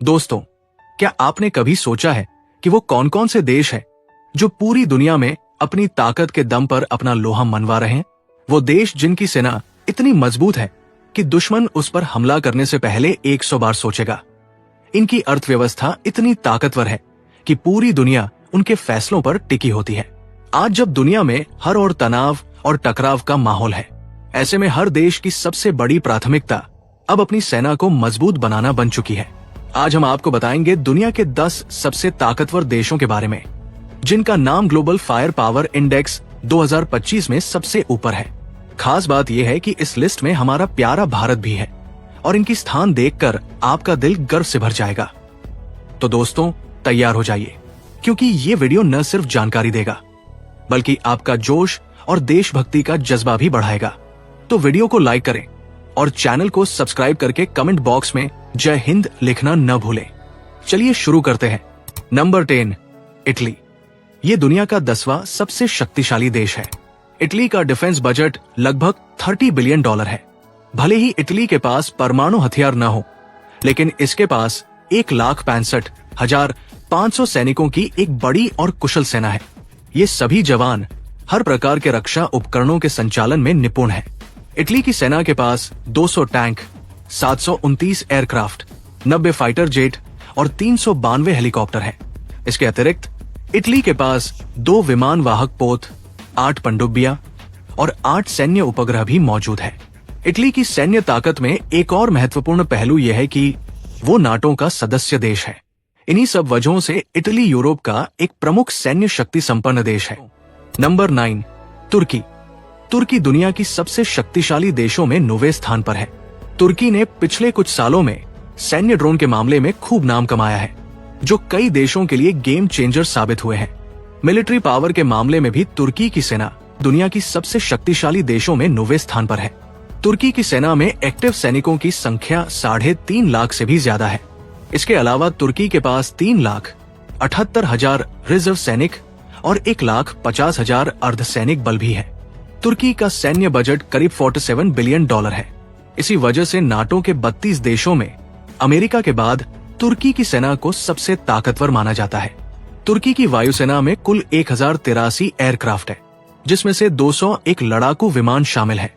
दोस्तों, क्या आपने कभी सोचा है कि वो कौन कौन से देश हैं जो पूरी दुनिया में अपनी ताकत के दम पर अपना लोहा मनवा रहे हैं? वो देश जिनकी सेना इतनी मजबूत है कि दुश्मन उस पर हमला करने से पहले 100 बार सोचेगा। इनकी अर्थव्यवस्था इतनी ताकतवर है कि पूरी दुनिया उनके फैसलों पर टिकी होती है। आज जब दुनिया में हर ओर तनाव और टकराव का माहौल है, ऐसे में हर देश की सबसे बड़ी प्राथमिकता अब अपनी सेना को मजबूत बनाना बन चुकी है। आज हम आपको बताएंगे दुनिया के 10 सबसे ताकतवर देशों के बारे में, जिनका नाम ग्लोबल फायर पावर इंडेक्स 2025 में सबसे ऊपर है। खास बात यह है कि इस लिस्ट में हमारा प्यारा भारत भी है और इनकी स्थान देखकर आपका दिल गर्व से भर जाएगा। तो दोस्तों, तैयार हो जाइए, क्योंकि ये वीडियो न सिर्फ जानकारी देगा बल्कि आपका जोश और देशभक्ति का जज्बा भी बढ़ाएगा। तो वीडियो को लाइक करें और चैनल को सब्सक्राइब करके कमेंट बॉक्स में जय हिंद लिखना न भूलें। चलिए शुरू करते हैं। Number 10, Italy. ये दुनिया का 10वां सबसे शक्तिशाली देश है। इटली का डिफेंस बजट लगभग $30 बिलियन है। भले ही इटली के पास परमाणु हथियार न हो, लेकिन इसके पास 1,65,500 सैनिकों की एक बड़ी और कुशल सेना है। ये सभी जवान हर प्रकार के रक्षा उपकरणों के संचालन में निपुण हैं। इटली की सेना के पास 200 टैंक, 729 एयरक्राफ्ट, 90 फाइटर जेट और 392 हेलीकॉप्टर हैं। इसके अतिरिक्त इटली के पास 2 विमान वाहक पोत, 8 पनडुब्बियां और 8 सैन्य उपग्रह भी मौजूद है। इटली की सैन्य ताकत में एक और महत्वपूर्ण पहलू यह है कि वो नाटो का सदस्य देश है। इन्हीं सब वजहों से इटली यूरोप का एक प्रमुख सैन्य शक्ति संपन्न देश है। नंबर 9, तुर्की। तुर्की दुनिया की सबसे शक्तिशाली देशों में 9वें स्थान पर है। तुर्की ने पिछले कुछ सालों में सैन्य ड्रोन के मामले में खूब नाम कमाया है, जो कई देशों के लिए गेम चेंजर साबित हुए हैं। मिलिट्री पावर के मामले में भी तुर्की की सेना दुनिया की सबसे शक्तिशाली देशों में 9वें स्थान पर है। तुर्की की सेना में एक्टिव सैनिकों की संख्या 3.5 लाख से भी ज्यादा है। इसके अलावा तुर्की के पास 3,78,000 रिजर्व सैनिक और 1,50,000 अर्धसैनिक बल भी है। तुर्की का सैन्य बजट करीब $47 बिलियन है। इसी वजह से नाटो के 32 देशों में अमेरिका के बाद तुर्की की सेना को सबसे ताकतवर माना जाता है। तुर्की की वायुसेना में कुल 1083 एयरक्राफ्ट है, जिसमें से 201 लड़ाकू विमान शामिल है।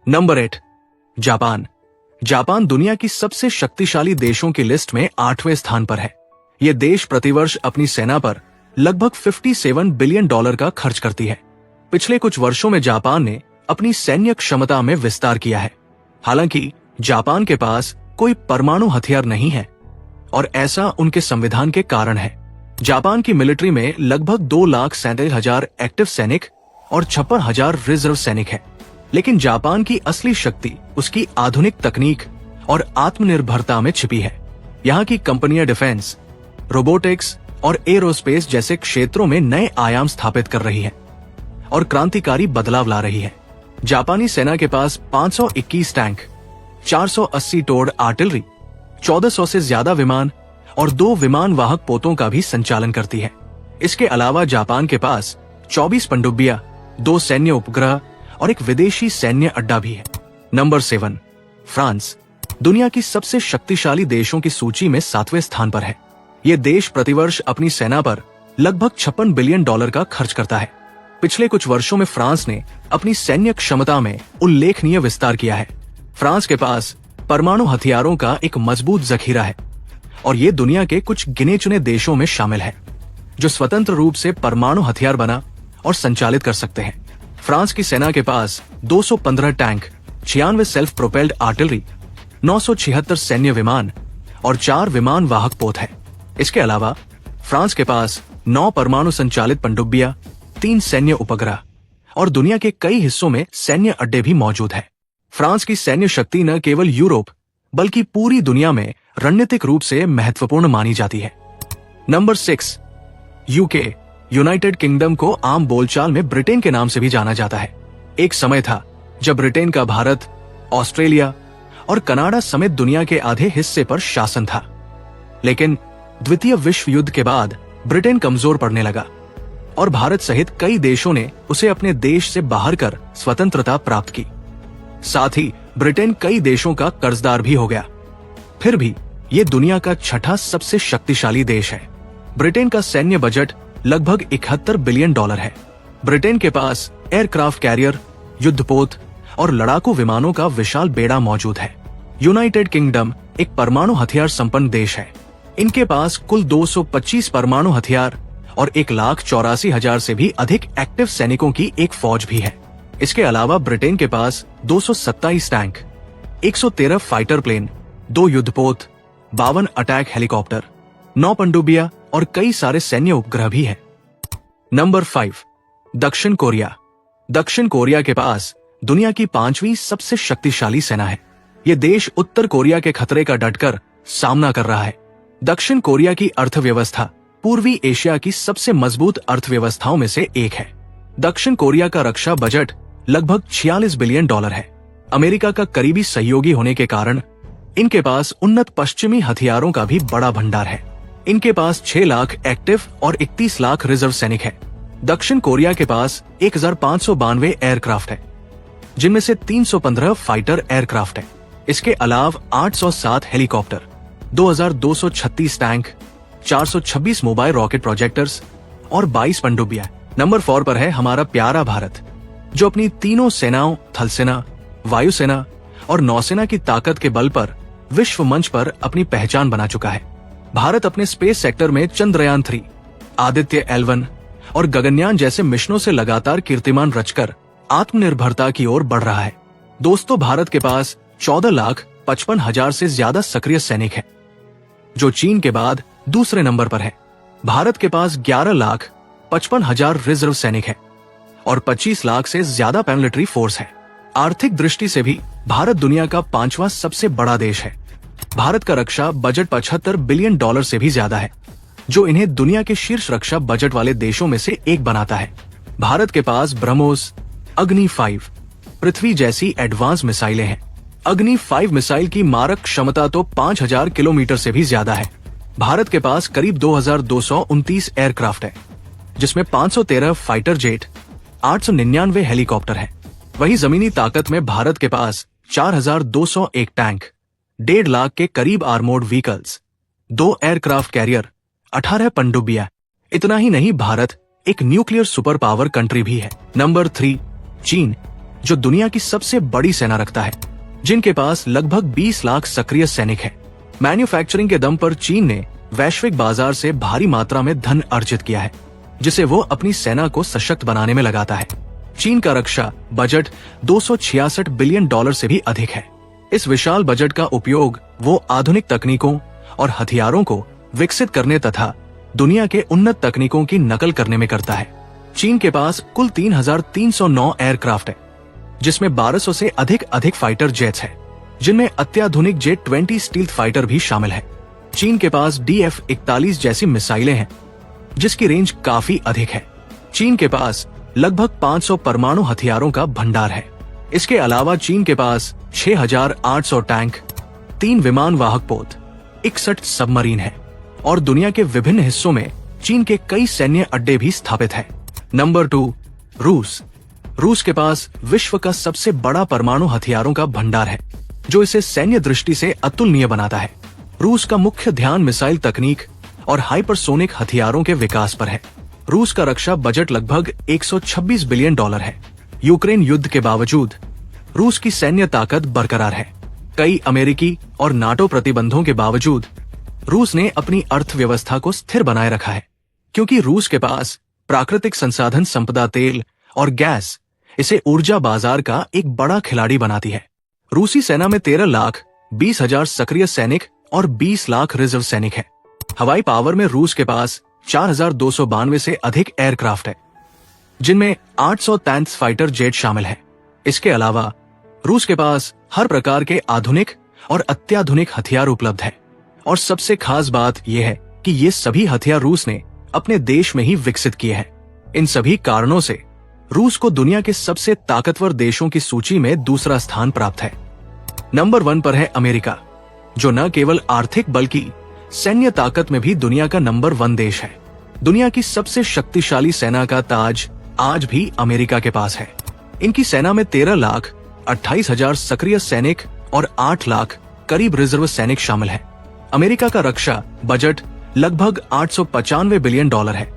Number 8, Japan. जापान दुनिया की सबसे शक्तिशाली देशों की लिस्ट में 8वें स्थान पर है। यह देश प्रतिवर्ष अपनी सेना पर लगभग $57 बिलियन का खर्च करती है। पिछले कुछ वर्षों में जापान ने अपनी सैन्य क्षमता में विस्तार किया है। हालांकि जापान के पास कोई परमाणु हथियार नहीं है और ऐसा उनके संविधान के कारण है। जापान की मिलिट्री में लगभग 2,37,000 एक्टिव सैनिक और 56,000 रिजर्व सैनिक है। लेकिन जापान की असली शक्ति उसकी आधुनिक तकनीक और आत्मनिर्भरता में छिपी है। यहाँ की कंपनियां डिफेंस, रोबोटिक्स और एरोस्पेस जैसे क्षेत्रों में नए आयाम स्थापित कर रही है और क्रांतिकारी बदलाव ला रही है। जापानी सेना के पास 521 टैंक, 480 टोड आर्टिलरी, 1400 से ज्यादा विमान और 2 विमान वाहक पोतों का भी संचालन करती है। इसके अलावा जापान के पास 24 पनडुब्बियां, 2 सैन्य उपग्रह और एक विदेशी सैन्य अड्डा भी है। Number 7, France. दुनिया की सबसे शक्तिशाली देशों की सूची में 7वें स्थान पर है। यह देश प्रतिवर्ष अपनी सेना पर लगभग $56 बिलियन का खर्च करता है। पिछले कुछ वर्षों में फ्रांस ने अपनी सैन्य क्षमता में उल्लेखनीय विस्तार किया है। फ्रांस के पास परमाणु हथियारों का एक मजबूत जखीरा है और ये दुनिया के कुछ गिने चुने देशों में शामिल है जो स्वतंत्र रूप से परमाणु हथियार बना और संचालित कर सकते हैं। फ्रांस की सेना के पास 215 टैंक, 96 सेल्फ प्रोपेल्ड आर्टिलरी, 976 सैन्य विमान और 4 विमान वाहक पोत है। इसके अलावा फ्रांस के पास 9 परमाणु संचालित पनडुब्बियां, 3 सैन्य उपग्रह और दुनिया के कई हिस्सों में सैन्य अड्डे भी मौजूद हैं। फ्रांस की सैन्य शक्ति न केवल यूरोप बल्कि पूरी दुनिया में रणनीतिक रूप से महत्वपूर्ण मानी जाती है। Number 6, UK. यूनाइटेड किंगडम को आम बोलचाल में ब्रिटेन के नाम से भी जाना जाता है। एक समय था जब ब्रिटेन का भारत, ऑस्ट्रेलिया और कनाडा समेत दुनिया के आधे हिस्से पर शासन था। लेकिन द्वितीय विश्व युद्ध के बाद ब्रिटेन कमजोर पड़ने लगा और भारत सहित कई देशों ने उसे अपने देश से बाहर कर स्वतंत्रता प्राप्त की। साथ ही ब्रिटेन कई देशों का कर्जदार भी हो गया। फिर भी ये दुनिया का छठा सबसे शक्तिशाली देश है। ब्रिटेन का सैन्य बजट लगभग 71 बिलियन डॉलर है। ब्रिटेन के पास एयरक्राफ्ट कैरियर, युद्धपोत और लड़ाकू विमानों का विशाल बेड़ा मौजूद है। यूनाइटेड किंगडम एक परमाणु हथियार संपन्न देश है। इनके पास कुल 225 परमाणु हथियार और 1,84,000 से भी अधिक एक्टिव सैनिकों की एक फौज भी है। इसके अलावा ब्रिटेन के पास 227 टैंक, 113 फाइटर प्लेन, 2 युद्धपोत, 52 अटैक हेलीकॉप्टर, 9 पनडुब्बियां और कई सारे सैन्य उपग्रह भी हैं। नंबर 5, दक्षिण कोरिया। दक्षिण कोरिया के पास दुनिया की 5वीं सबसे शक्तिशाली सेना है। ये देश उत्तर कोरिया के खतरे का डटकर सामना कर रहा है। दक्षिण कोरिया की अर्थव्यवस्था पूर्वी एशिया की सबसे मजबूत अर्थव्यवस्थाओं में से एक है। दक्षिण कोरिया का रक्षा बजट लगभग 46 बिलियन डॉलर है। अमेरिका का करीबी सहयोगी होने के कारण इनके पास उन्नत पश्चिमी हथियारों का भी बड़ा भंडार है। इनके पास 6 लाख एक्टिव और 31 लाख रिजर्व सैनिक है। दक्षिण कोरिया के पास 1592 एयरक्राफ्ट है, जिनमें से 315 फाइटर एयरक्राफ्ट है। इसके अलावा 807 helicopter, 2236 tank, 426 mobile rocket projectors और 22 पनडुब्बियां। नंबर 4 पर है हमारा प्यारा भारत, जो अपनी तीनों सेनाओं थलसेना, वायुसेना और नौसेना की ताकत के बल पर विश्व मंच पर अपनी पहचान बना चुका है। भारत अपने स्पेस सेक्टर में चंद्रयान 3, आदित्य L1 और गगनयान जैसे मिशनों से लगातार कीर्तिमान रचकर आत्मनिर्भरता की ओर बढ़ रहा है। दोस्तों, भारत के पास 14,55,000 से ज्यादा सक्रिय सैनिक है, जो चीन के बाद दूसरे नंबर पर है। भारत के पास 11,55,000 रिजर्व सैनिक है और 25 लाख से ज्यादा पैरामिलिट्री फोर्स है। आर्थिक दृष्टि से भी भारत दुनिया का 5वां सबसे बड़ा देश है। भारत का रक्षा बजट 75 बिलियन डॉलर से भी ज्यादा है, जो इन्हें दुनिया के शीर्ष रक्षा बजट वाले देशों में से एक बनाता है। भारत के पास ब्रह्मोस, अग्नि 5, पृथ्वी जैसी एडवांस मिसाइलें हैं। अग्नि 5 मिसाइल की मारक क्षमता तो 5000 किलोमीटर से भी ज्यादा है। भारत के पास करीब 2229 एयरक्राफ्ट है, जिसमें 513 फाइटर जेट, 899 हेलीकॉप्टर है। वहीं जमीनी ताकत में भारत के पास 4201 टैंक, 1.5 लाख के करीब आर्मोर्ड व्हीकल्स, 2 एयरक्राफ्ट कैरियर, 18 पनडुब्बियां। इतना ही नहीं, भारत एक न्यूक्लियर सुपर पावर कंट्री भी है। नंबर 3, चीन, जो दुनिया की सबसे बड़ी सेना रखता है, जिनके पास लगभग 20 लाख सक्रिय सैनिक है। मैन्युफैक्चरिंग के दम पर चीन ने वैश्विक बाजार से भारी मात्रा में धन अर्जित किया है, जिसे वो अपनी सेना को सशक्त बनाने में लगाता है। चीन का रक्षा बजट 266 बिलियन डॉलर से भी अधिक है। इस विशाल बजट का उपयोग वो आधुनिक तकनीकों और हथियारों को विकसित करने तथा दुनिया के उन्नत तकनीकों की नकल करने में करता है। चीन के पास कुल 3,309 एयरक्राफ्ट है, जिसमें 1200 से अधिक फाइटर जेट्स है, जिनमें अत्याधुनिक J-20 स्टील्थ फाइटर भी शामिल है। चीन के पास DF-41 जैसी मिसाइलें हैं, जिसकी रेंज काफी अधिक है। चीन के पास लगभग 500 परमाणु हथियारों का भंडार है। इसके अलावा चीन के पास 6,800 टैंक, 3 विमान वाहक पोत, 61 सबमरीन है और दुनिया के विभिन्न हिस्सों में चीन के कई सैन्य अड्डे भी स्थापित हैं। नंबर 2, रूस। रूस के पास विश्व का सबसे बड़ा परमाणु हथियारों का भंडार है, जो इसे सैन्य दृष्टि से अतुलनीय बनाता है। रूस का मुख्य ध्यान मिसाइल तकनीक और हाइपरसोनिक हथियारों के विकास पर है। रूस का रक्षा बजट लगभग 126 बिलियन डॉलर है। यूक्रेन युद्ध के बावजूद रूस की सैन्य ताकत बरकरार है। कई अमेरिकी और नाटो प्रतिबंधों के बावजूद रूस ने अपनी अर्थव्यवस्था को स्थिर बनाए रखा है, क्योंकि रूस के पास प्राकृतिक संसाधन संपदा तेल और गैस इसे ऊर्जा बाजार का एक बड़ा खिलाड़ी बनाती है। रूसी सेना में 13,20,000 सक्रिय सैनिक और 20 लाख रिजर्व सैनिक है। हवाई पावर में रूस के पास 4,292 से अधिक एयरक्राफ्ट है, जिनमें 833 फाइटर जेट शामिल है। इसके अलावा रूस के पास हर प्रकार के आधुनिक और अत्याधुनिक हथियार उपलब्ध है और सबसे खास बात यह है कि ये सभी हथियार रूस ने अपने देश में ही विकसित किए हैं। इन सभी कारणों से रूस को दुनिया के सबसे ताकतवर देशों की सूची में दूसरा स्थान प्राप्त है। नंबर 1 पर है अमेरिका, जो न केवल आर्थिक बल्कि सैन्य ताकत में भी दुनिया का नंबर 1 देश है। दुनिया की सबसे शक्तिशाली सेना का ताज आज भी अमेरिका के पास है। इनकी सेना में 13,28,000 सक्रिय सैनिक और 8 लाख करीब रिजर्व सैनिक शामिल हैं। अमेरिका का रक्षा बजट लगभग 895 बिलियन डॉलर है,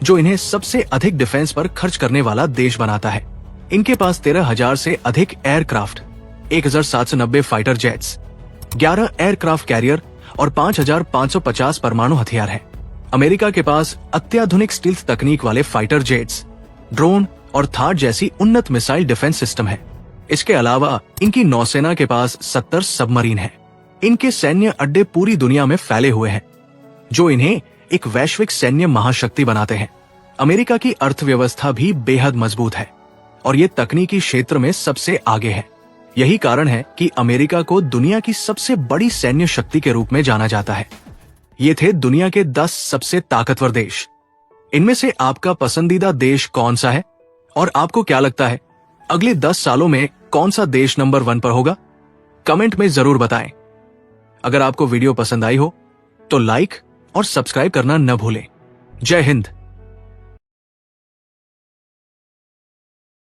जो इन्हें सबसे अधिक डिफेंस पर खर्च करने वाला देश बनाता है। इनके पास 13,000 से अधिक aircraft, 1,790 fighter jets, 11 aircraft carrier और 5,550 परमाणु हथियार हैं। अमेरिका के पास अत्याधुनिक स्टील्थ तकनीक वाले फाइटर जेट्स, ड्रोन और थार जैसी उन्नत मिसाइल डिफेंस सिस्टम है। इसके अलावा इनकी नौसेना के पास 70 सबमरीन हैं। इनके सैन्य अड्डे पूरी दुनिया में फैले हुए हैं, जो इन्हें एक वैश्विक सैन्य महाशक्ति बनाते हैं। अमेरिका की अर्थव्यवस्था भी बेहद मजबूत है और ये तकनीकी क्षेत्र में सबसे आगे है। यही कारण है कि अमेरिका को दुनिया की सबसे बड़ी सैन्य शक्ति के रूप में जाना जाता है। ये थे दुनिया के 10 सबसे ताकतवर देश। इनमें से आपका पसंदीदा देश कौन सा है और आपको क्या लगता है अगले 10 सालों में कौन सा देश नंबर 1 पर होगा? कमेंट में जरूर बताएं। अगर आपको वीडियो पसंद आई हो तो लाइक और सब्सक्राइब करना न भूलें। जय हिंद।